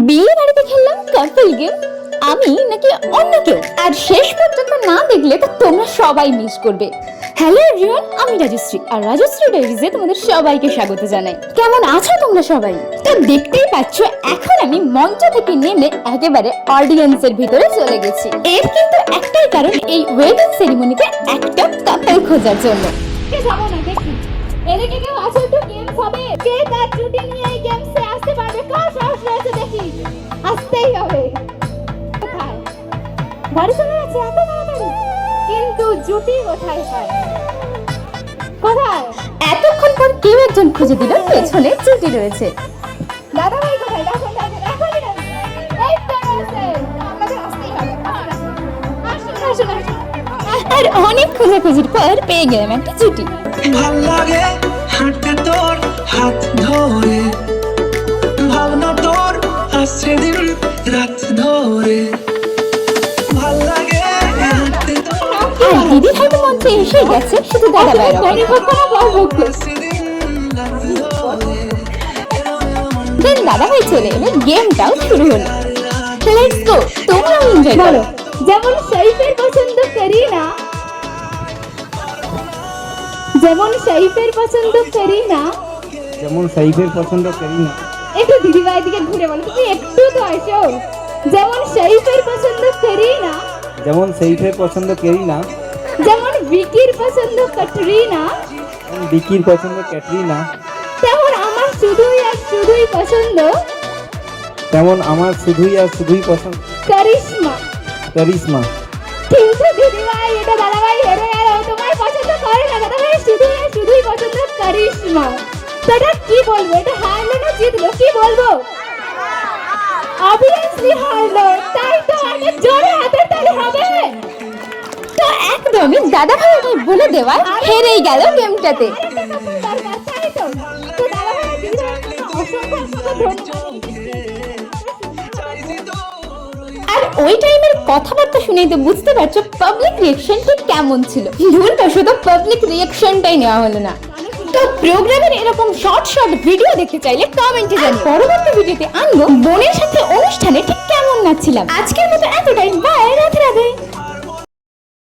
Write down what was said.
বিয়ে বাড়িতে খেললাম কাপল গেম, আমি নাকি অন্য কেউ? আর শেষ পর্যন্ত না দেখলে তো তোমরা সবাই মিস করবে। হ্যালো এভরিওয়ান, আমি রাজশ্রী, আর রাজশ্রী ডায়েরিজে তোমাদের সবাইকে স্বাগত জানাই। কেমন আছো তোমরা সবাই? তো দেখতেই পাচ্ছ এখন আমি মঞ্চ থেকে নেমে একেবারে অডিয়েন্সের ভিতরে চলে গেছি। এর কিন্তু একটাই কারণ, এই ওয়েডিং সেরিমনিতে একটা কাপল খোঁজার জন্য। যাবো না, দেখি এদিকে কেউ আছে, একটু গেমস হবে। কে তার জুটি নিয়ে এই গেমসে আসতে পারবে? কার সাহস রয়েছে দেখি? আসতেই হবে। কোথায় গাড়ি চলে যাচ্ছে এত তাড়াতাড়ি, কিন্তু জুটি কোথায় পায়? কোথায়? এতক্ষণ পর কেউ একজন খুঁজে দিল পেছনে জুটি রয়েছে। দাদা ভাই কোথায়? দেখুন দেখুন, এখনই এই তো রয়েছে। আমাদের আসতেই হবে। আসুন আসুন আসুন। আর অনেক খোঁজাখুঁজির পর পেয়ে গেলাম একটা জুটি। ভাল লাগে হাঁটতে তোর হাত ধরে, ভাবনা তোর আসছে দিন রাত ধরে, ভাল লাগে হাঁটতে তোর আর দিদি হয়তো মঞ্চে এসে গেছে, শুধু দাদা ভাইয়ের আসছে দিন রাত ধরে। দেন দাদা ভাই চলে এলো, গেমটাও শুরু হলো। লেটস গো, তোমরাও এনজয় করো। যেমন শরীফের পছন্দ করি না, যেমন শরীফের পছন্দ করি না, যেমন সাইফের পছন্দ করি না। একটু দিদি ভাই দিকে ঘুরে বলো, তুমি একটু তো আসো। যেমন শরীফের পছন্দ করি না, যেমন সাইফের পছন্দ করি না, যেমন বিকির পছন্দ ক্যাটরিনা, যেমন বিকির পছন্দ ক্যাটরিনা, তেমন আমার শুধুই আর শুধুই পছন্দ তেমন আমার শুধুই আর শুধুই পছন্দ করিশ্মা। করিশ্মা। কিন্তু দিদি ভাই, এটা দাদা ভাই হেরে গেল, তোমায় পছন্দ করে না, দাদা ভাই শুধুই আর শুধুই পছন্দ করিশ্মা। তো এটা কি বলবো? এটা হারলো না জিতলো, কি বলবো? অবভিয়াসলি হারলো, তাই তো অনেক জোরে হাতের তালি হবে। তো একদমই দাদা ভাই আমায় বলে দেওয়া হেরেই গেল গেমটাতে। আর ওই টাইমের কথাবার্তা শুনেই তো বুঝতে পারছো পাবলিক রিঅ্যাকশন ঠিক কেমন ছিল। ভুলবশত পাবলিক রিঅ্যাকশনটাই নেওয়া হলো না। তো প্রোগ্রামের এরকম শর্ট শর্ট ভিডিও দেখতে চাইলে কমেন্টে জানিও। পরবর্তী ভিডিওতে আনবো বোনের সাথে অনুষ্ঠানে ঠিক কেমন নাচছিলাম। আজকের মতো এতটাই, বাই, রাধে রাধে।